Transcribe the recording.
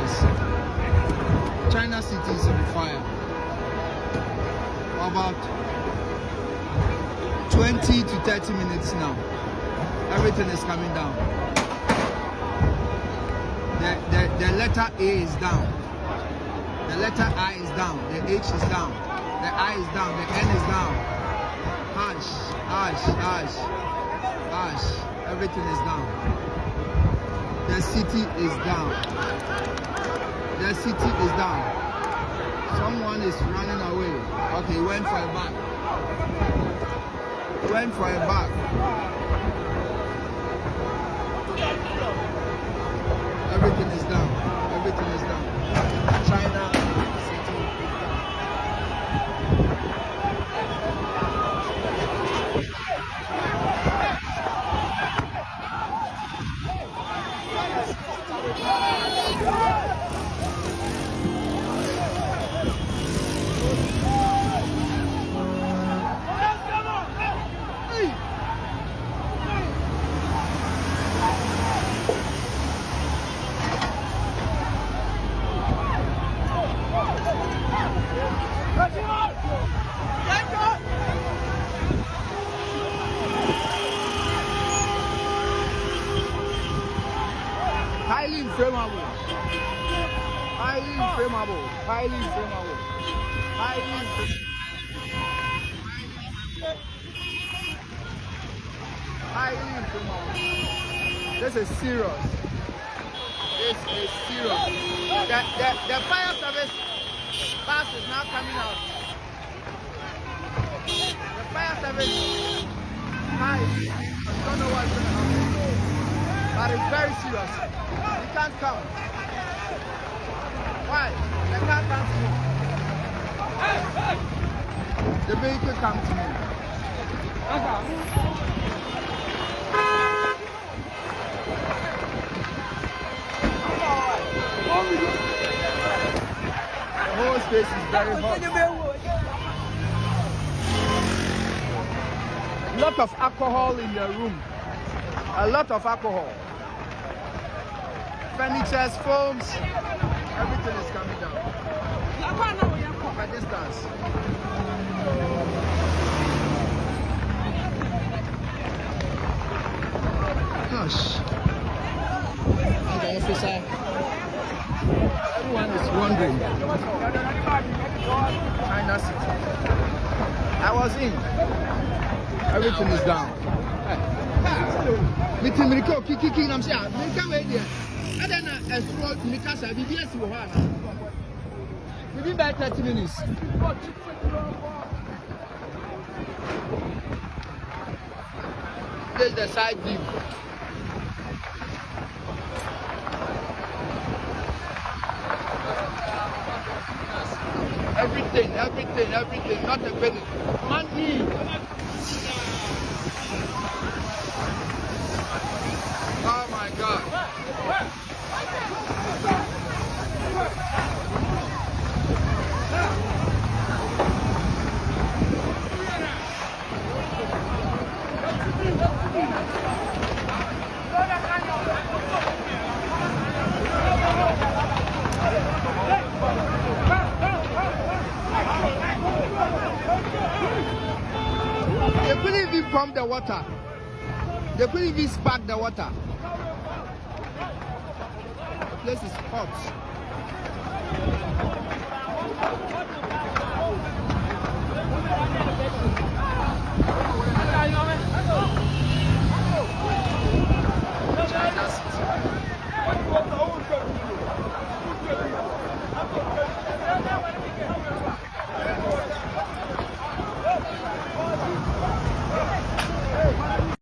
minutes. China City is on fire. About 20 to 30 minutes now. Everything is coming down. The letter A is down. The letter I is down. The H is down. The I is down. The N is down. Ash, ash, ash, ash. Everything is down. The city is down. The city is down. Someone is running away. Okay, he went for a bag. He went for a bag. Everything is down. Everything is down. China City is down. Highly inflammable. Highly inflammable. Highly inflammable. Highly inflammable. Highly inflammable. This is serious. This is serious. The fire service bus is now coming out. The fire service nice. I don't know what's going to happen. But it's very serious. You can't come. Why? They can't come to me. The vehicle comes to me. The whole space is very hot. A lot of alcohol in the room. A lot of alcohol. Furnitures, foams, everything is coming down. From a distance. Gosh. The officer. Everyone is wondering. China City. I was in. Everything is down. Meeting Miriko, Kiki, I'm saying, Mirika, wait there. I don't know, as for Mikasa, BBS, within about 30 minutes. There's the side view. Everything, not a penny. Money. Oh my God. They couldn't even pump the water. They couldn't even spark the water. The place is hot.